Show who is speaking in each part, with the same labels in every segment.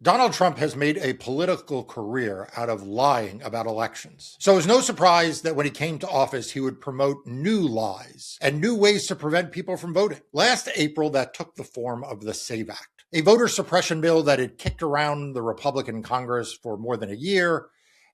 Speaker 1: Donald Trump has made a political career out of lying about elections. So it's no surprise that when he came to office, he would promote new lies and new ways to prevent people from voting. Last April, that took the form of the SAVE Act, a voter suppression bill that had kicked around the Republican Congress for more than a year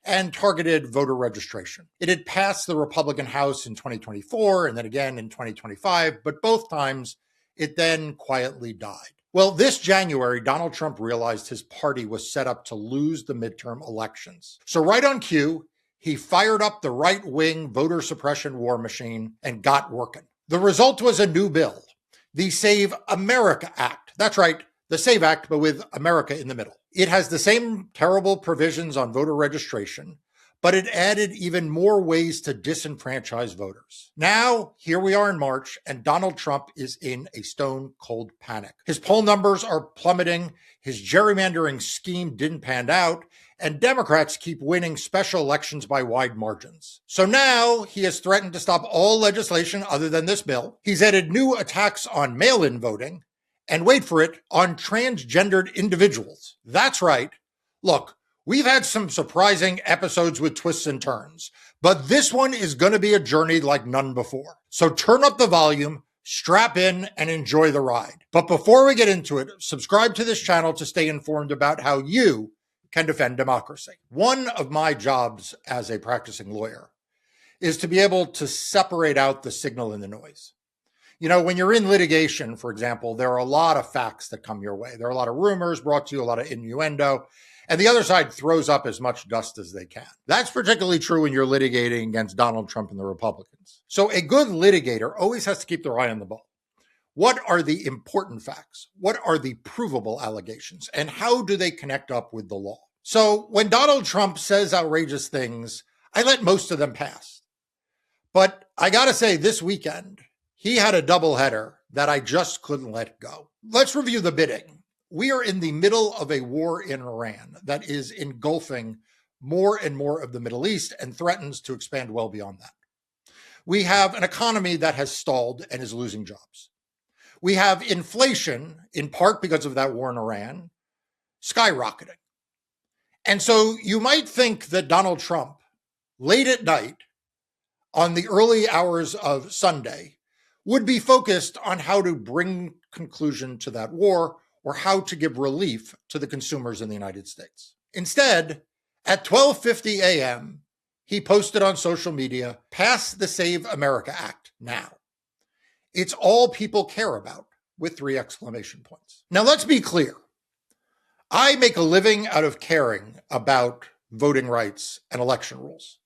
Speaker 1: and targeted voter registration. It had passed the Republican House in 2024 and then again in 2025, but both times it then quietly died. Well, this January, Donald Trump realized his party was set up to lose the midterm elections. So right on cue, he fired up the right-wing voter suppression war machine and got working. The result was a new bill, the Save America Act. That's right, the SAVE Act, but with America in the middle. It has the same terrible provisions on voter registration, but it added even more ways to disenfranchise voters. Now, here we are in March, and Donald Trump is in a stone-cold panic. His poll numbers are plummeting, his gerrymandering scheme didn't pan out, and Democrats keep winning special elections by wide margins. So now he has threatened to stop all legislation other than this bill. He's added new attacks on mail-in voting, and wait for it, on transgendered individuals. That's right. Look, we've had some surprising episodes with twists and turns, but this one is going to be a journey like none before. So turn up the volume, strap in, and enjoy the ride. But before we get into it, subscribe to this channel to stay informed about how you can defend democracy. One of my jobs as a practicing lawyer is to be able to separate out the signal and the noise. You know, when you're in litigation, for example, there are a lot of facts that come your way. There are a lot of rumors brought to you, a lot of innuendo, and the other side throws up as much dust as they can. That's particularly true when you're litigating against Donald Trump and the Republicans. So a good litigator always has to keep their eye on the ball. What are the important facts? What are the provable allegations? And how do they connect up with the law? So when Donald Trump says outrageous things, I let most of them pass. But I gotta say, this weekend, he had a doubleheader that I just couldn't let go. Let's review the bidding. We are in the middle of a war in Iran that is engulfing more and more of the Middle East and threatens to expand well beyond that. We have an economy that has stalled and is losing jobs. We have inflation, in part because of that war in Iran, skyrocketing. And so you might think that Donald Trump, late at night, on the early hours of Sunday, would be focused on how to bring conclusion to that war or how to give relief to the consumers in the United States. Instead, at 12:50 a.m., he posted on social media, "Pass the Save America Act now. It's all people care about," with 3 exclamation points. Now, let's be clear. I make a living out of caring about voting rights and election rules.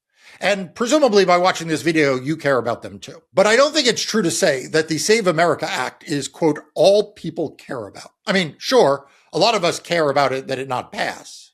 Speaker 1: And presumably by watching this video, you care about them too. But I don't think it's true to say that the Save America Act is, quote, all people care about. I mean, sure, a lot of us care about it that it not pass,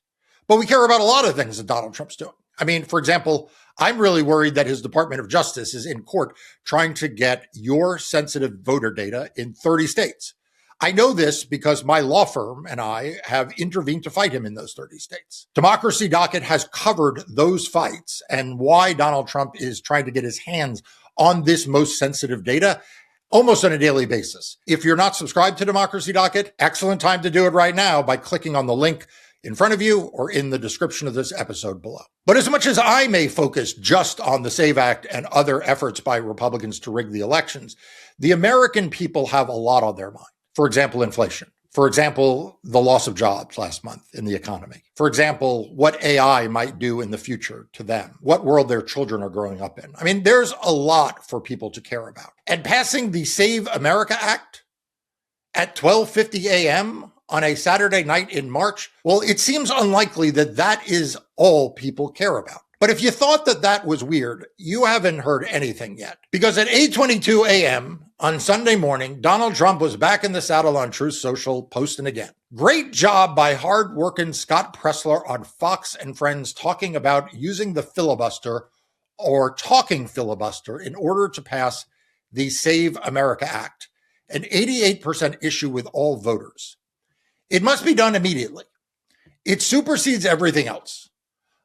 Speaker 1: but we care about a lot of things that Donald Trump's doing. I mean, for example, I'm really worried that his Department of Justice is in court trying to get your sensitive voter data in 30 states. I know this because my law firm and I have intervened to fight him in those 30 states. Democracy Docket has covered those fights and why Donald Trump is trying to get his hands on this most sensitive data almost on a daily basis. If you're not subscribed to Democracy Docket, excellent time to do it right now by clicking on the link in front of you or in the description of this episode below. But as much as I may focus just on the SAVE Act and other efforts by Republicans to rig the elections, the American people have a lot on their mind. For example, inflation. For example, the loss of jobs last month in the economy. For example, what AI might do in the future to them, what world their children are growing up in. I mean, there's a lot for people to care about. And passing the Save America Act at 12:50 a.m. on a Saturday night in March, well, it seems unlikely that that is all people care about. But if you thought that that was weird, you haven't heard anything yet. Because at 8:22 a.m. on Sunday morning, Donald Trump was back in the saddle on Truth Social, posting again. Great job by hard-working Scott Presler on Fox and Friends talking about using the filibuster or talking filibuster in order to pass the Save America Act, an 88% issue with all voters. It must be done immediately. It supersedes everything else.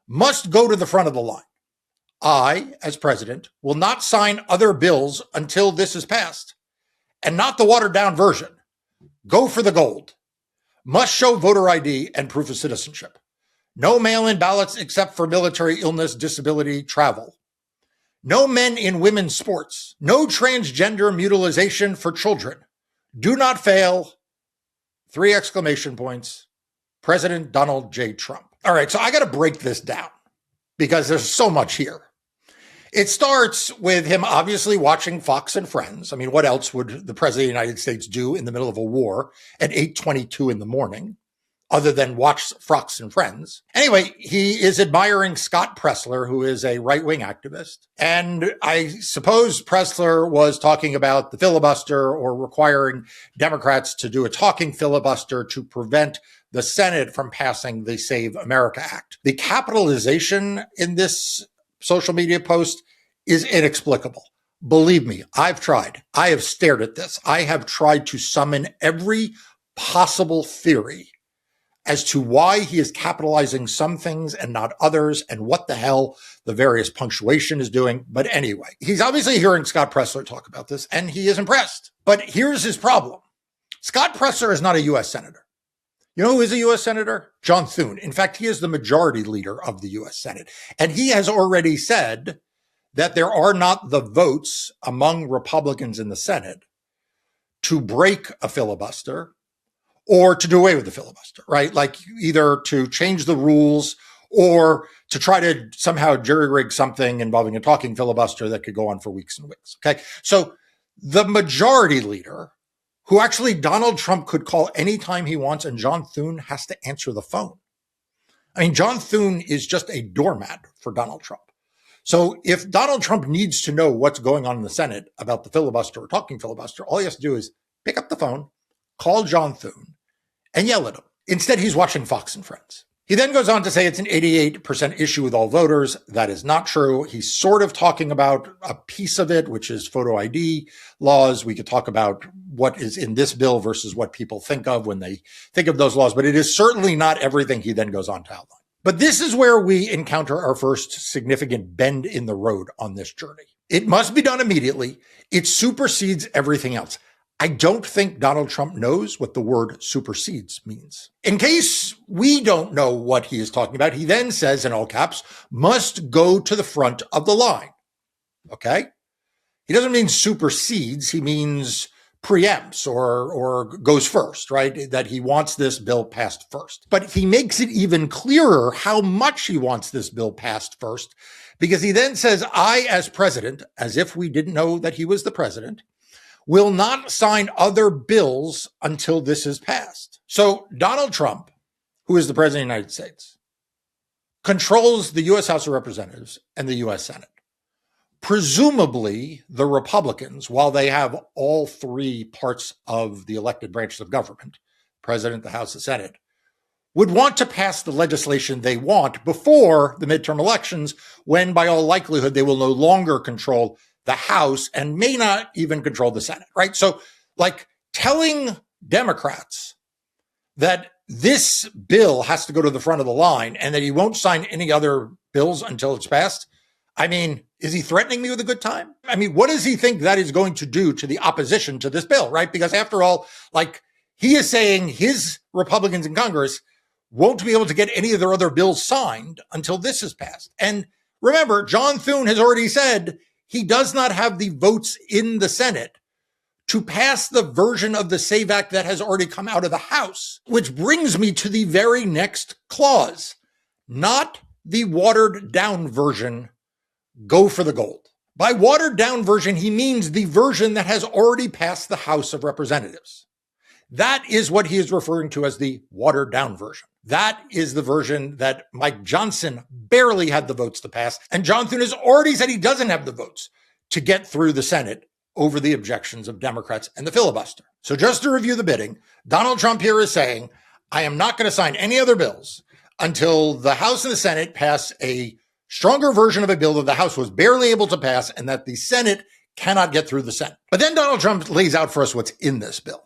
Speaker 1: Must go to the front of the line. I, as president, will not sign other bills until this is passed, and not the watered down version. Go for the gold. must show voter ID and proof of citizenship. No mail-in ballots except for military, illness, disability, travel. No men in women's sports. No transgender mutilization for children. Do not fail. 3 exclamation points. President Donald J. Trump. All right, so I got to break this down because there's so much here. It starts with him obviously watching Fox and Friends. I mean, what else would the president of the United States do in the middle of a war at 8:22 in the morning other than watch Fox and Friends? Anyway, he is admiring Scott Presler, who is a right-wing activist. And I suppose Presler was talking about the filibuster or requiring Democrats to do a talking filibuster to prevent the Senate from passing the Save America Act. The capitalization in this social media post is inexplicable. Believe me, I've tried. I have stared at this. I have tried to summon every possible theory as to why he is capitalizing some things and not others and what the hell the various punctuation is doing. But anyway, he's obviously hearing Scott Presler talk about this and he is impressed. But here's his problem. Scott Presler is not a U.S. senator. You know who is a U.S. senator? John Thune. In fact, he is the majority leader of the U.S. Senate. And he has already said that there are not the votes among Republicans in the Senate to break a filibuster or to do away with the filibuster, right? Like either to change the rules or to try to somehow jerry-rig something involving a talking filibuster that could go on for weeks and weeks, okay? So the majority leader, who actually Donald Trump could call anytime he wants, and John Thune has to answer the phone. I mean, John Thune is just a doormat for Donald Trump. So if Donald Trump needs to know what's going on in the Senate about the filibuster or talking filibuster, all he has to do is pick up the phone, call John Thune, and yell at him. Instead, he's watching Fox and Friends. He then goes on to say it's an 88% issue with all voters. That is not true. He's sort of talking about a piece of it, which is photo ID laws. We could talk about what is in this bill versus what people think of when they think of those laws, but it is certainly not everything he then goes on to outline. But this is where we encounter our first significant bend in the road on this journey. It must be done immediately. It supersedes everything else. I don't think Donald Trump knows what the word supersedes means. In case we don't know what he is talking about, he then says in all caps, must go to the front of the line. Okay? He doesn't mean supersedes. He means preempts or goes first, right? That he wants this bill passed first. But he makes it even clearer how much he wants this bill passed first, because he then says, I, as president, as if we didn't know that he was the president, will not sign other bills until this is passed. So Donald Trump, who is the president of the United States, controls the U.S. House of Representatives and the U.S. Senate. Presumably, the Republicans, while they have all 3 parts of the elected branches of government, president, the House, the Senate, would want to pass the legislation they want before the midterm elections, when by all likelihood, they will no longer control the House and may not even control the Senate, right? So like telling Democrats that this bill has to go to the front of the line and that he won't sign any other bills until it's passed. I mean, is he threatening me with a good time? I mean, what does he think that is going to do to the opposition to this bill, right? Because after all, like he is saying his Republicans in Congress won't be able to get any of their other bills signed until this is passed. And remember, John Thune has already said he does not have the votes in the Senate to pass the version of the SAVE Act that has already come out of the House, which brings me to the very next clause, not the watered down version, go for the gold. By watered down version, he means the version that has already passed the House of Representatives. That is what he is referring to as the watered down version. That is the version that Mike Johnson barely had the votes to pass. And John Thune has already said he doesn't have the votes to get through the Senate over the objections of Democrats and the filibuster. So just to review the bidding, Donald Trump here is saying, I am not going to sign any other bills until the House and the Senate pass a stronger version of a bill that the House was barely able to pass and that the Senate cannot get through the Senate. But then Donald Trump lays out for us what's in this bill.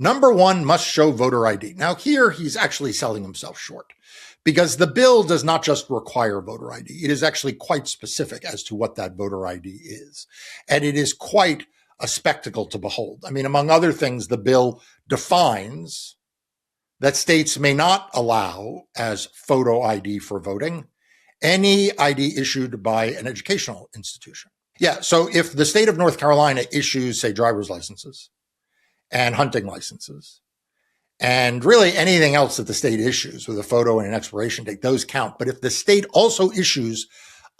Speaker 1: Number 1, must show voter ID. Now here he's actually selling himself short because the bill does not just require voter ID. It is actually quite specific as to what that voter ID is. And it is quite a spectacle to behold. I mean, among other things, the bill defines that states may not allow as photo ID for voting any ID issued by an educational institution. Yeah, so if the state of North Carolina issues, say, driver's licenses and hunting licenses, and really anything else that the state issues with a photo and an expiration date, those count. But if the state also issues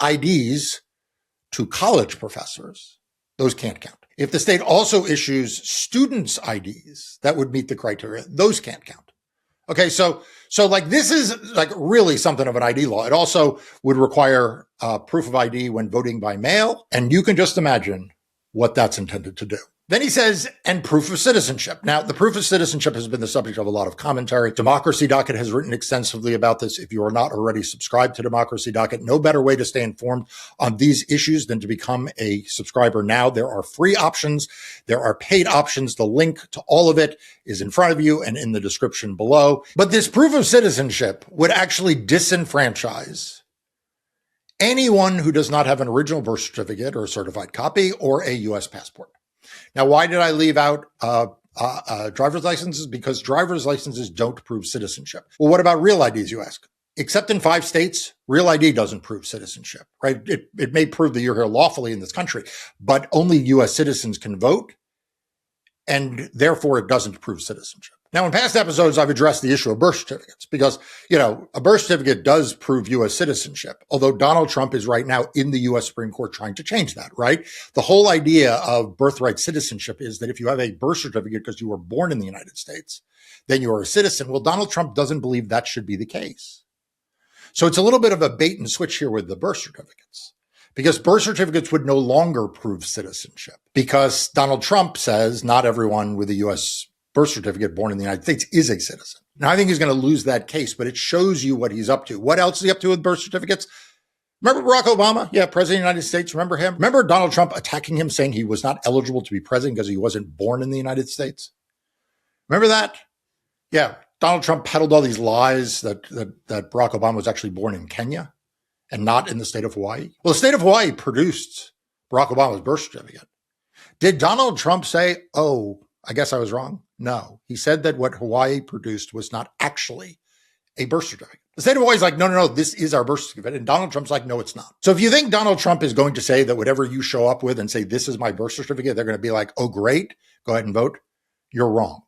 Speaker 1: IDs to college professors, those can't count. If the state also issues students' IDs that would meet the criteria, those can't count. Okay, so like this is like really something of an ID law. It also would require proof of ID when voting by mail, and you can just imagine what that's intended to do. Then he says, and proof of citizenship. Now, the proof of citizenship has been the subject of a lot of commentary. Democracy Docket has written extensively about this. If you are not already subscribed to Democracy Docket, no better way to stay informed on these issues than to become a subscriber now. There are free options. There are paid options. The link to all of it is in front of you and in the description below. But this proof of citizenship would actually disenfranchise anyone who does not have an original birth certificate or a certified copy or a U.S. passport. Now, why did I leave out driver's licenses? Because driver's licenses don't prove citizenship. Well, what about real IDs, you ask? Except in 5 states, real ID doesn't prove citizenship, right? It may prove that you're here lawfully in this country, but only U.S. citizens can vote, and therefore it doesn't prove citizenship. Now, in past episodes, I've addressed the issue of birth certificates because, a birth certificate does prove U.S. citizenship, although Donald Trump is right now in the U.S. Supreme Court trying to change that, right? The whole idea of birthright citizenship is that if you have a birth certificate because you were born in the United States, then you are a citizen. Well, Donald Trump doesn't believe that should be the case. So it's a little bit of a bait and switch here with the birth certificates, because birth certificates would no longer prove citizenship because Donald Trump says not everyone with a U.S. birth certificate born in the United States is a citizen. Now, I think he's going to lose that case, but it shows you what he's up to. What else is he up to with birth certificates? Remember Barack Obama? Yeah, president of the United States. Remember him? Remember Donald Trump attacking him, saying he was not eligible to be president because he wasn't born in the United States? Remember that? Yeah, Donald Trump peddled all these lies that Barack Obama was actually born in Kenya and not in the state of Hawaii. Well, the state of Hawaii produced Barack Obama's birth certificate. Did Donald Trump say, oh, I guess I was wrong? No. He said that what Hawaii produced was not actually a birth certificate. The state of Hawaii is like, no, this is our birth certificate. And Donald Trump's like, no, it's not. So if you think Donald Trump is going to say that whatever you show up with and say, this is my birth certificate, they're going to be like, oh, great, go ahead and vote. You're wrong.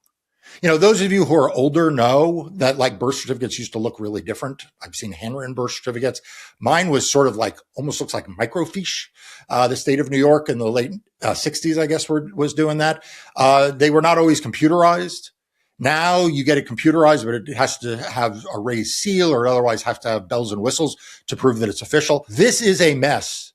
Speaker 1: Those of you who are older know that like birth certificates used to look really different. I've seen handwritten birth certificates. Mine was sort of like, almost looks like microfiche. The state of New York in the late 60s, I guess, was doing that. They were not always computerized. Now you get it computerized, but it has to have a raised seal or otherwise have to have bells and whistles to prove that it's official. This is a mess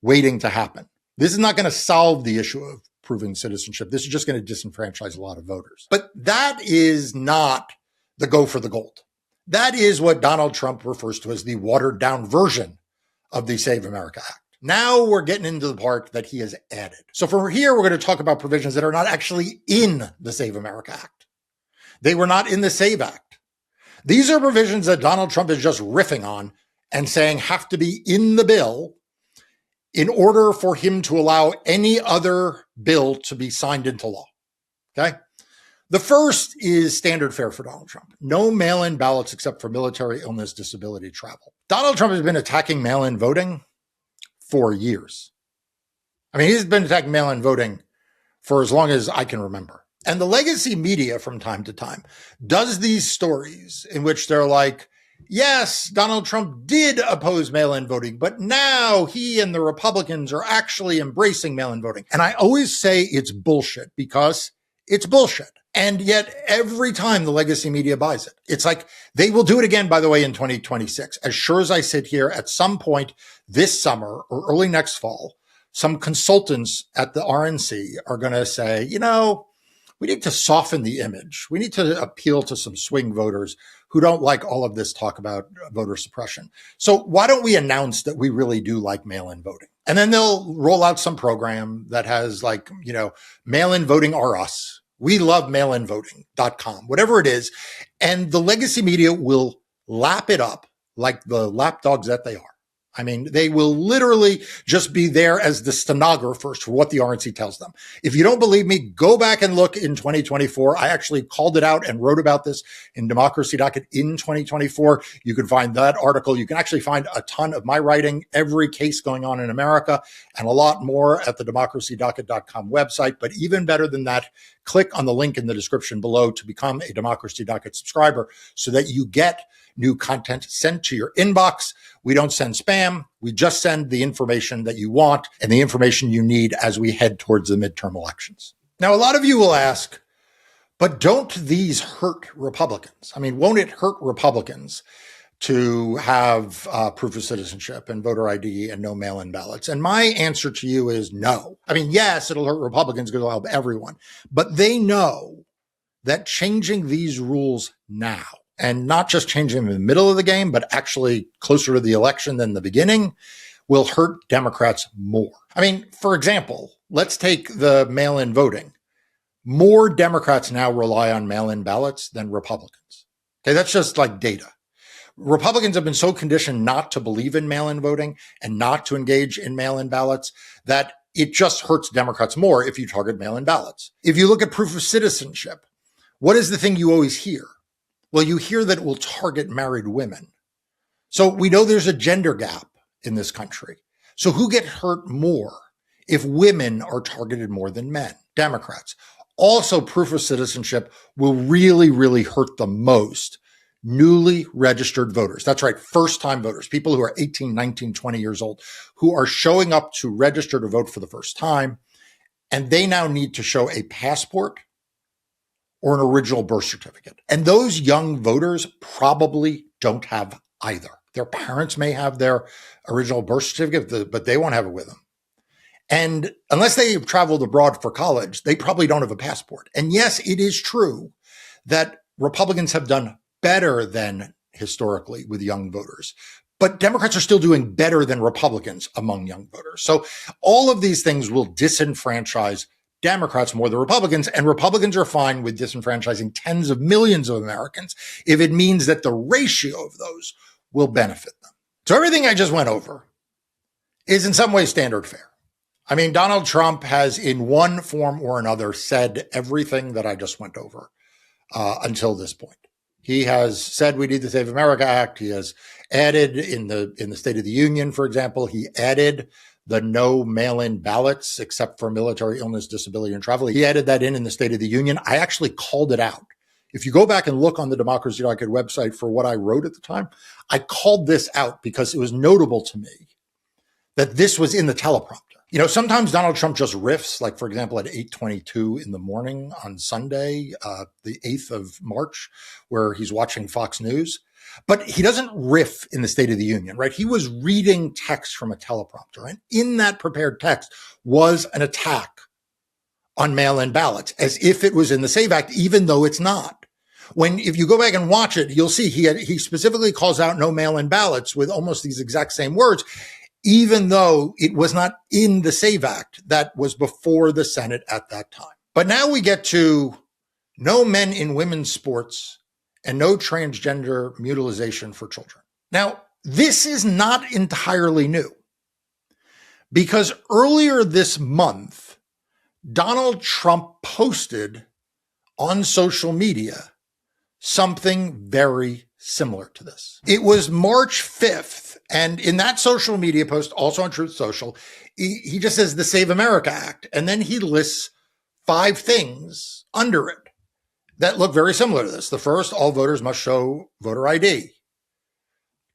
Speaker 1: waiting to happen. This is not going to solve the issue of proving citizenship. This is just going to disenfranchise a lot of voters. But that is not the go for the gold. That is what Donald Trump refers to as the watered down version of the Save America Act. Now we're getting into the part that he has added. So from here, we're going to talk about provisions that are not actually in the Save America Act. They were not in the SAVE Act. These are provisions that Donald Trump is just riffing on and saying have to be in the bill in order for him to allow any other bill to be signed into law. Okay? The first is standard fare for Donald Trump. No mail-in ballots except for military, illness, disability, travel. Donald Trump has been attacking mail-in voting for years. I mean, he's been attacking mail-in voting for as long as I can remember. And the legacy media from time to time does these stories in which they're like, yes, Donald Trump did oppose mail-in voting, but now he and the Republicans are actually embracing mail-in voting. And I always say it's bullshit because it's bullshit. And yet every time the legacy media buys it, it's like they will do it again, by the way, in 2026. As sure as I sit here, at some point this summer or early next fall, some consultants at the RNC are going to say, we need to soften the image. We need to appeal to some swing voters who don't like all of this talk about voter suppression. So why don't we announce that we really do like mail-in voting? And then they'll roll out some program that has like, mail-in voting are us. We love mailinvoting.com, whatever it is. And the legacy media will lap it up like the lapdogs that they are. I mean, they will literally just be there as the stenographers for what the RNC tells them. If you don't believe me, go back and look in 2024. I actually called it out and wrote about this in Democracy Docket in 2024. You can find that article. You can actually find a ton of my writing, every case going on in America, and a lot more at the democracydocket.com website. But even better than that, click on the link in the description below to become a Democracy Docket subscriber so that you get new content sent to your inbox. We don't send spam. We just send the information that you want and the information you need as we head towards the midterm elections. Now, a lot of you will ask, but don't these hurt Republicans? I mean, won't it hurt Republicans to have proof of citizenship and voter ID and no mail-in ballots? And my answer to you is no. I mean, yes, it'll hurt Republicans because it'll help everyone, but they know that changing these rules now, and not just changing them in the middle of the game, but actually closer to the election than the beginning, will hurt Democrats more. I mean, for example, let's take the mail-in voting. More Democrats now rely on mail-in ballots than Republicans. Okay, that's just like data. Republicans have been so conditioned not to believe in mail-in voting and not to engage in mail-in ballots that it just hurts Democrats more if you target mail-in ballots. If you look at proof of citizenship, what is the thing you always hear? Well, you hear that it will target married women. So we know there's a gender gap in this country. So who get hurt more if women are targeted more than men? Democrats. Also, proof of citizenship will really, really hurt the most newly registered voters. That's right, first-time voters, people who are 18, 19, 20 years old, who are showing up to register to vote for the first time, and they now need to show a passport or an original birth certificate. And those young voters probably don't have either. Their parents may have their original birth certificate, but they won't have it with them. And unless they've traveled abroad for college, they probably don't have a passport. And yes, it is true that Republicans have done better than historically with young voters, but Democrats are still doing better than Republicans among young voters. So all of these things will disenfranchise Democrats more than Republicans, and Republicans are fine with disenfranchising tens of millions of Americans if it means that the ratio of those will benefit them. So everything I just went over is in some ways standard fare. I mean, Donald Trump has in one form or another said everything that I just went over until this point. He has said we need the Save America Act. He has added in the State of the Union, for example, he added the no mail-in ballots except for military, illness, disability, and travel. He added that in the State of the Union. I actually called it out. If you go back and look on the Democracy Docket website for what I wrote at the time, I called this out because it was notable to me that this was in the teleprompter. You know, sometimes Donald Trump just riffs, like, for example, at 8:22 in the morning on Sunday, the 8th of March, where he's watching Fox News. But he doesn't riff in the State of the Union, right? He was reading text from a teleprompter. And in that prepared text was an attack on mail-in ballots, as if it was in the SAVE Act, even though it's not. If you go back and watch it, you'll see he specifically calls out no mail-in ballots with almost these exact same words, even though it was not in the SAVE Act that was before the Senate at that time. But now we get to no men in women's sports and no transgender mutilation for children. Now, this is not entirely new because earlier this month, Donald Trump posted on social media something very similar to this. It was March 5th, and in that social media post, also on Truth Social, he just says the Save America Act, and then he lists 5 things under it that look very similar to this. The first, all voters must show voter ID.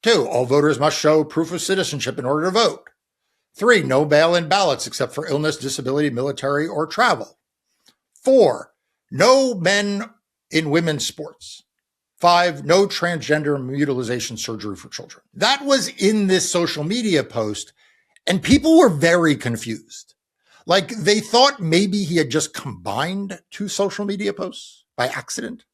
Speaker 1: 2, all voters must show proof of citizenship in order to vote. 3, no mail-in ballots except for illness, disability, military, or travel. 4, no men in women's sports. 5, no transgender mutilation surgery for children. That was in this social media post, and people were very confused. Like, they thought maybe he had just combined 2 social media posts by accident,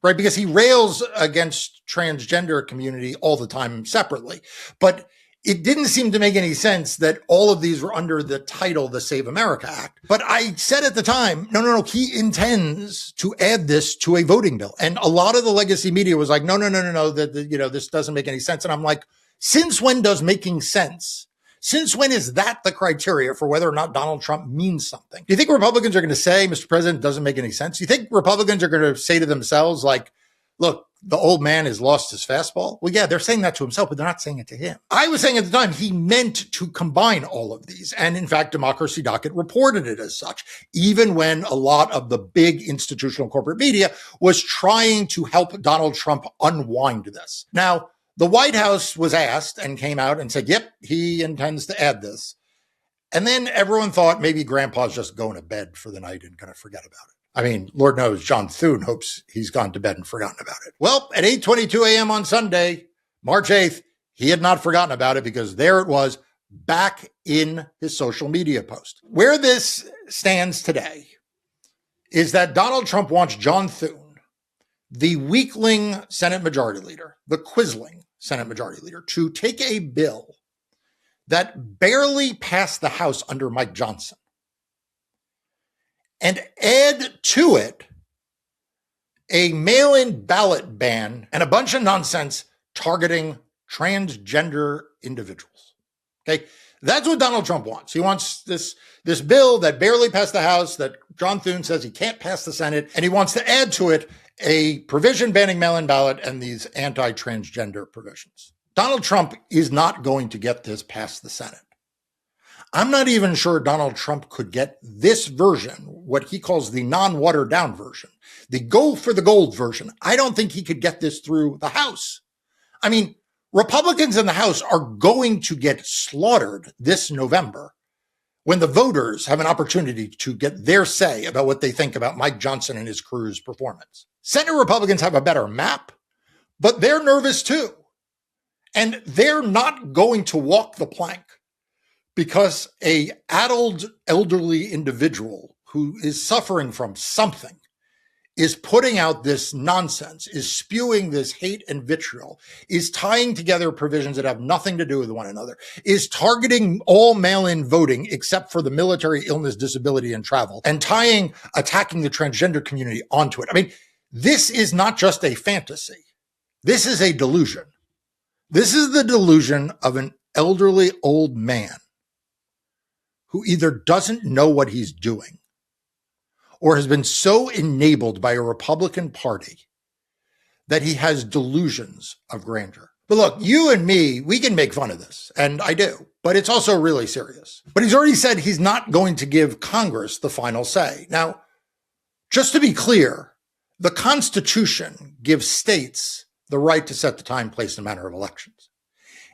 Speaker 1: right? Because he rails against transgender community all the time separately. But it didn't seem to make any sense that all of these were under the title, the Save America Act. But I said at the time, no, he intends to add this to a voting bill. And a lot of the legacy media was like, no, that this doesn't make any sense. And I'm like, Since when does making sense? Since when is that the criteria for whether or not Donald Trump means something? Do you think Republicans are going to say, Mr. President, doesn't make any sense? Do you think Republicans are going to say to themselves, like, look, the old man has lost his fastball? Well, yeah, they're saying that to himself, but they're not saying it to him. I was saying at the time he meant to combine all of these. And in fact, Democracy Docket reported it as such, even when a lot of the big institutional corporate media was trying to help Donald Trump unwind this. Now, the White House was asked and came out and said, yep, he intends to add this. And then everyone thought maybe Grandpa's just going to bed for the night and going to forget about it. I mean, Lord knows John Thune hopes he's gone to bed and forgotten about it. Well, at 8:22 a.m. on Sunday, March 8th, he had not forgotten about it because there it was back in his social media post. Where this stands today is that Donald Trump wants John Thune, the weakling Senate Majority Leader, the quisling Senate Majority Leader, to take a bill that barely passed the House under Mike Johnson and add to it a mail-in ballot ban and a bunch of nonsense targeting transgender individuals. Okay, that's what Donald Trump wants. He wants this bill that barely passed the House, that John Thune says he can't pass the Senate, and he wants to add to it a provision banning mail-in ballot and these anti-transgender provisions. Donald Trump is not going to get this past the Senate. I'm not even sure Donald Trump could get this version, what he calls the non-watered down version, the go for the gold version. I don't think he could get this through the House. I mean, Republicans in the House are going to get slaughtered this November when the voters have an opportunity to get their say about what they think about Mike Johnson and his crew's performance. Senate Republicans have a better map, but they're nervous too. And they're not going to walk the plank because a addled elderly individual who is suffering from something is putting out this nonsense, is spewing this hate and vitriol, is tying together provisions that have nothing to do with one another, is targeting all mail-in voting except for the military, illness, disability, and travel, and attacking the transgender community onto it. I mean, this is not just a fantasy. This is a delusion. This is the delusion of an elderly old man who either doesn't know what he's doing or has been so enabled by a Republican Party that he has delusions of grandeur. But look, you and me, we can make fun of this, and I do, but it's also really serious. But he's already said he's not going to give Congress the final say. Now, just to be clear, the Constitution gives states the right to set the time, place, and manner of elections.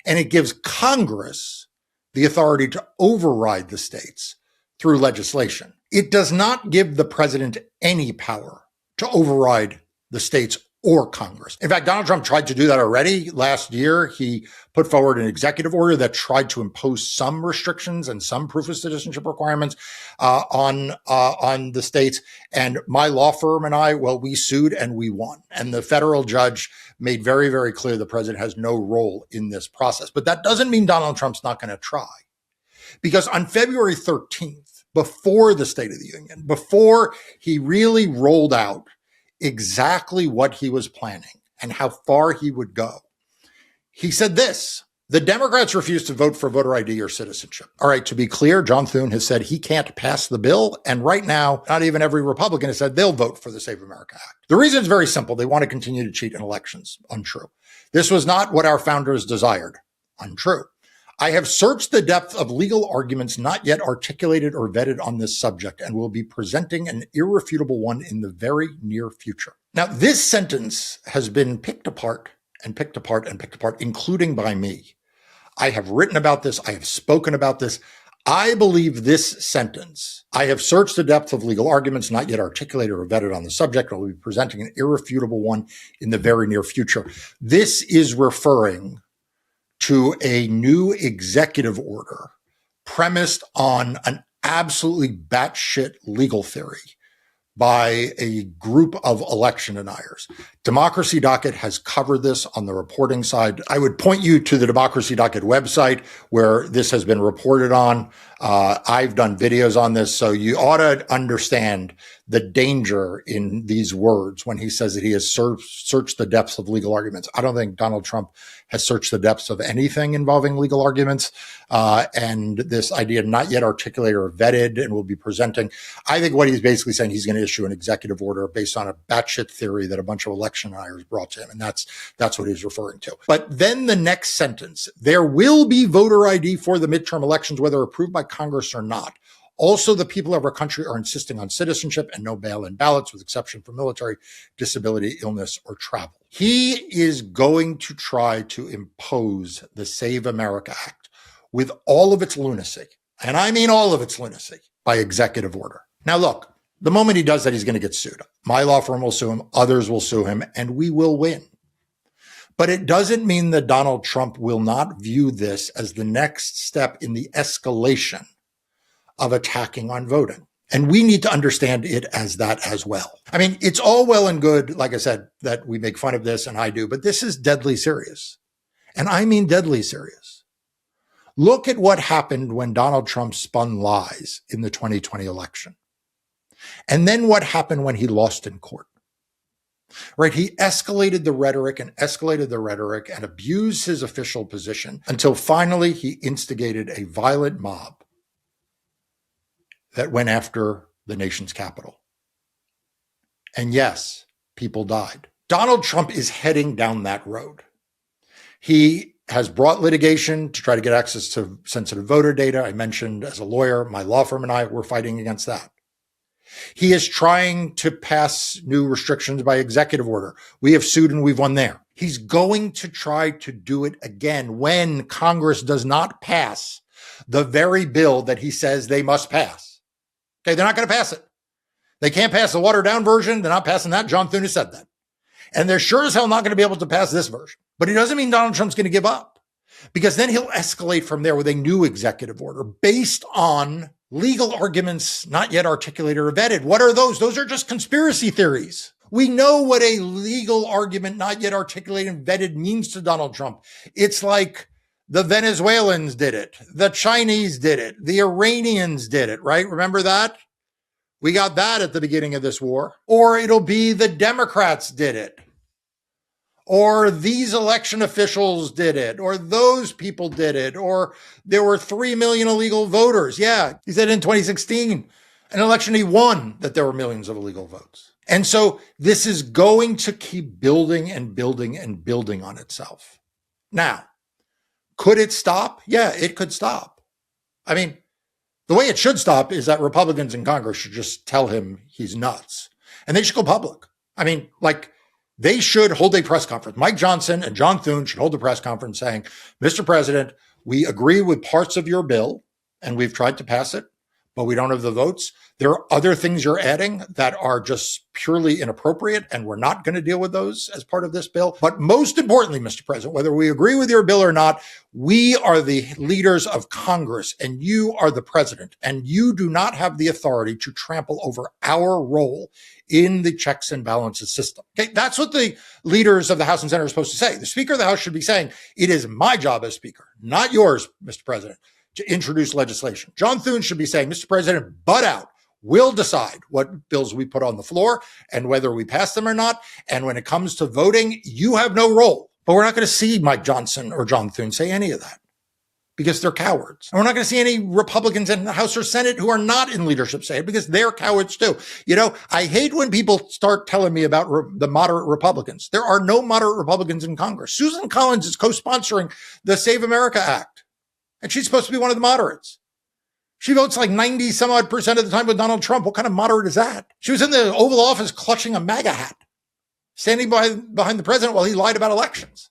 Speaker 1: And it gives Congress the authority to override the states through legislation. It does not give the president any power to override the states or Congress. In fact, Donald Trump tried to do that already last year. He put forward an executive order that tried to impose some restrictions and some proof of citizenship requirements on the states. And my law firm and I, well, we sued and we won. And the federal judge made very, very clear the president has no role in this process. But that doesn't mean Donald Trump's not going to try. Because on February 13th, before the State of the Union, before he really rolled out exactly what he was planning and how far he would go, he said this: the Democrats refuse to vote for voter ID or citizenship. All right, to be clear, John Thune has said he can't pass the bill. And right now, not even every Republican has said they'll vote for the Save America Act. The reason is very simple. They want to continue to cheat in elections. Untrue. This was not what our founders desired. Untrue. I have searched the depth of legal arguments not yet articulated or vetted on this subject and will be presenting an irrefutable one in the very near future. Now, this sentence has been picked apart and picked apart and picked apart, including by me. I have written about this. I have spoken about this. I believe this sentence, I have searched the depth of legal arguments not yet articulated or vetted on the subject, and will be presenting an irrefutable one in the very near future. This is referring to a new executive order premised on an absolutely batshit legal theory by a group of election deniers. Democracy Docket has covered this on the reporting side. I would point you to the Democracy Docket website where this has been reported on. I've done videos on this, so you ought to understand the danger in these words when he says that he has searched the depths of legal arguments. I don't think Donald Trump has searched the depths of anything involving legal arguments. And this idea not yet articulated or vetted and will be presenting. I think what he's basically saying, he's going to issue an executive order based on a batshit theory that a bunch of election deniers brought to him. And that's what he's referring to. But then the next sentence, there will be voter ID for the midterm elections, whether approved by Congress or not. Also, the people of our country are insisting on citizenship and no mail-in ballots, with exception for military, disability, illness, or travel. He is going to try to impose the Save America Act with all of its lunacy, and I mean all of its lunacy, by executive order. Now, look, the moment he does that, he's going to get sued. My law firm will sue him, others will sue him, and we will win. But it doesn't mean that Donald Trump will not view this as the next step in the escalation of attacking on voting. And we need to understand it as that as well. I mean, it's all well and good, like I said, that we make fun of this, and I do, but this is deadly serious. And I mean deadly serious. Look at what happened when Donald Trump spun lies in the 2020 election. And then what happened when he lost in court. Right? He escalated the rhetoric and abused his official position until finally he instigated a violent mob that went after the nation's capital. And yes, people died. Donald Trump is heading down that road. He has brought litigation to try to get access to sensitive voter data. I mentioned, as a lawyer, my law firm and I were fighting against that. He is trying to pass new restrictions by executive order. We have sued and we've won there. He's going to try to do it again when Congress does not pass the very bill that he says they must pass. Okay, they're not going to pass it. They can't pass the watered down version. They're not passing that. John Thune has said that. And they're sure as hell not going to be able to pass this version. But it doesn't mean Donald Trump's going to give up, because then he'll escalate from there with a new executive order based on legal arguments not yet articulated or vetted. What are those? Those are just conspiracy theories. We know what a legal argument not yet articulated and vetted means to Donald Trump. It's like the Venezuelans did it. The Chinese did it. The Iranians did it, right? Remember that? We got that at the beginning of this war. Or it'll be the Democrats did it. Or these election officials did it. Or those people did it. Or there were 3 million illegal voters. Yeah, he said in 2016, an election he won, that there were millions of illegal votes. And so this is going to keep building and building and building on itself. Now, could it stop? Yeah, it could stop. I mean, the way it should stop is that Republicans in Congress should just tell him he's nuts. And they should go public. I mean, like, they should hold a press conference. Mike Johnson and John Thune should hold a press conference saying, Mr. President, we agree with parts of your bill, and we've tried to pass it, but we don't have the votes. There are other things you're adding that are just purely inappropriate, and we're not going to deal with those as part of this bill. But most importantly, Mr. President, whether we agree with your bill or not, we are the leaders of Congress, and you are the president, and you do not have the authority to trample over our role in the checks and balances system. Okay, that's what the leaders of the House and Senate are supposed to say. The Speaker of the House should be saying, it is my job as Speaker, not yours, Mr. President, to introduce legislation. John Thune should be saying, Mr. President, butt out. We'll decide what bills we put on the floor and whether we pass them or not. And when it comes to voting, you have no role. But we're not going to see Mike Johnson or John Thune say any of that because they're cowards. And we're not going to see any Republicans in the House or Senate who are not in leadership say it because they're cowards too. You know, I hate when people start telling me about the moderate Republicans. There are no moderate Republicans in Congress. Susan Collins is co-sponsoring the Save America Act, and she's supposed to be one of the moderates. She votes like 90 some odd % of the time with Donald Trump. What kind of moderate is that? She was in the Oval Office clutching a MAGA hat, standing behind the president while he lied about elections.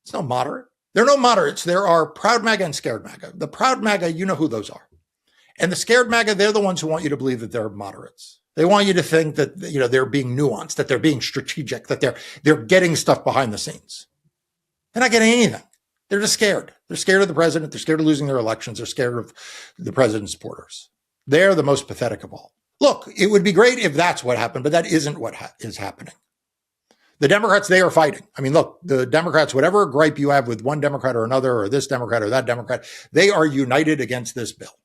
Speaker 1: It's no moderate. There are no moderates. There are proud MAGA and scared MAGA. The proud MAGA, you know who those are. And the scared MAGA, they're the ones who want you to believe that they're moderates. They want you to think that, you know, they're being nuanced, that they're being strategic, that they're getting stuff behind the scenes. They're not getting anything. They're just scared. They're scared of the president. They're scared of losing their elections. They're scared of the president's supporters. They're the most pathetic of all. Look, it would be great if that's what happened, but that isn't what is happening. The Democrats, they are fighting. I mean, look, the Democrats, whatever gripe you have with one Democrat or another, or this Democrat or that Democrat, they are united against this bill.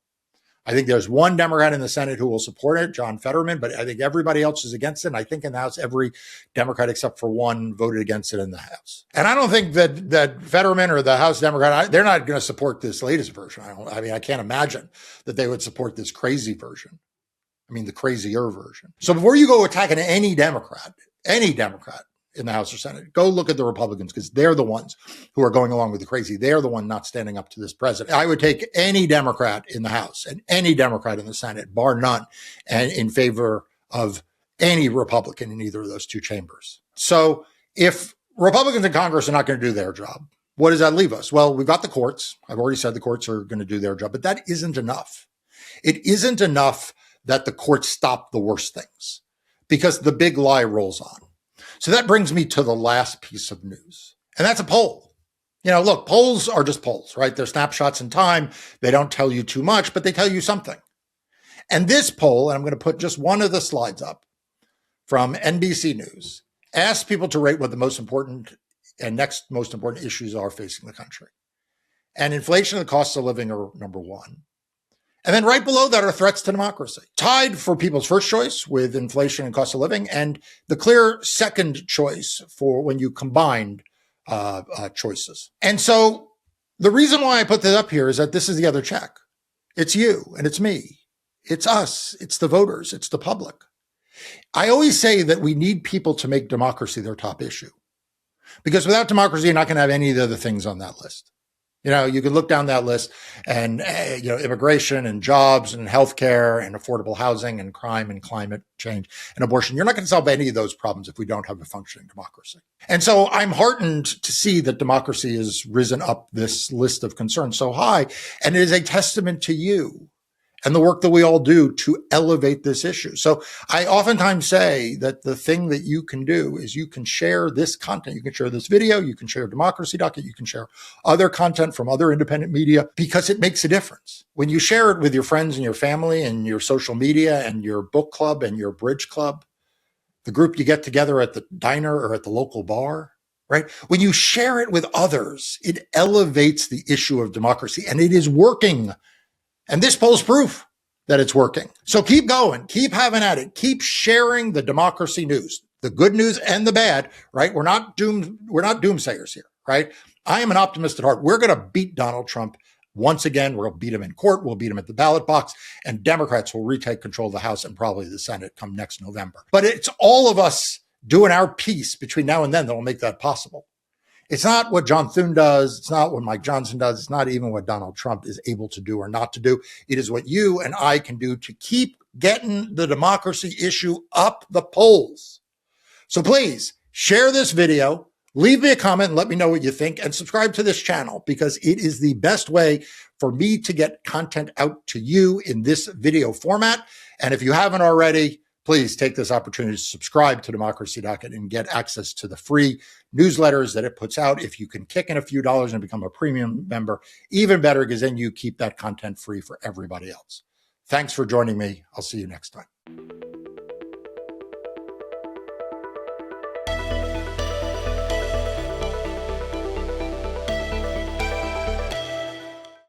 Speaker 1: I think there's one Democrat in the Senate who will support it, John Fetterman, but I think everybody else is against it. And I think in the House, every Democrat except for one voted against it in the House. And I don't think that Fetterman or the House Democrat, they're not going to support this latest version. I can't imagine that they would support this crazy version. I mean, the crazier version. So before you go attacking any Democrat in the House or Senate, go look at the Republicans, because they're the ones who are going along with the crazy. They're the one not standing up to this president. I would take any Democrat in the House and any Democrat in the Senate, bar none, and in favor of any Republican in either of those two chambers. So if Republicans in Congress are not going to do their job, what does that leave us? Well, we've got the courts. I've already said the courts are going to do their job, but that isn't enough. It isn't enough that the courts stop the worst things, because the big lie rolls on. So that brings me to the last piece of news, and that's a poll. Look, polls are just polls, right? They're snapshots in time. They don't tell you too much, but they tell you something. And this poll, and I'm going to put just one of the slides up from NBC News, asks people to rate what the most important and next most important issues are facing the country. And inflation and the cost of living are number one. And then right below that are threats to democracy, tied for people's first choice with inflation and cost of living, and the clear second choice for when you combined choices. And so the reason why I put this up here is that this is the other check. It's you and it's me. It's us. It's the voters. It's the public. I always say that we need people to make democracy their top issue, because without democracy, you're not going to have any of the other things on that list. You can look down that list and, immigration and jobs and healthcare and affordable housing and crime and climate change and abortion. You're not going to solve any of those problems if we don't have a functioning democracy. And so I'm heartened to see that democracy has risen up this list of concerns so high. And it is a testament to you and the work that we all do to elevate this issue. So I oftentimes say that the thing that you can do is you can share this content. You can share this video. You can share Democracy Docket. You can share other content from other independent media, because it makes a difference. When you share it with your friends and your family and your social media and your book club and your bridge club, the group you get together at the diner or at the local bar, right? When you share it with others, it elevates the issue of democracy, and it is working. And this poll's proof that it's working. So keep going, keep having at it, keep sharing the democracy news, the good news and the bad, right? We're not doomsayers here, right? I am an optimist at heart. We're going to beat Donald Trump once again. We'll beat him in court. We'll beat him at the ballot box, and Democrats will retake control of the House and probably the Senate come next November. But it's all of us doing our piece between now and then that will make that possible. It's not what John Thune does. It's not what Mike Johnson does. It's not even what Donald Trump is able to do or not to do. It is what you and I can do to keep getting the democracy issue up the polls. So please share this video, leave me a comment and let me know what you think, and subscribe to this channel, because it is the best way for me to get content out to you in this video format. And if you haven't already, please take this opportunity to subscribe to Democracy Docket and get access to the free newsletters that it puts out. If you can kick in a few dollars and become a premium member, even better, because then you keep that content free for everybody else. Thanks for joining me. I'll see you next time.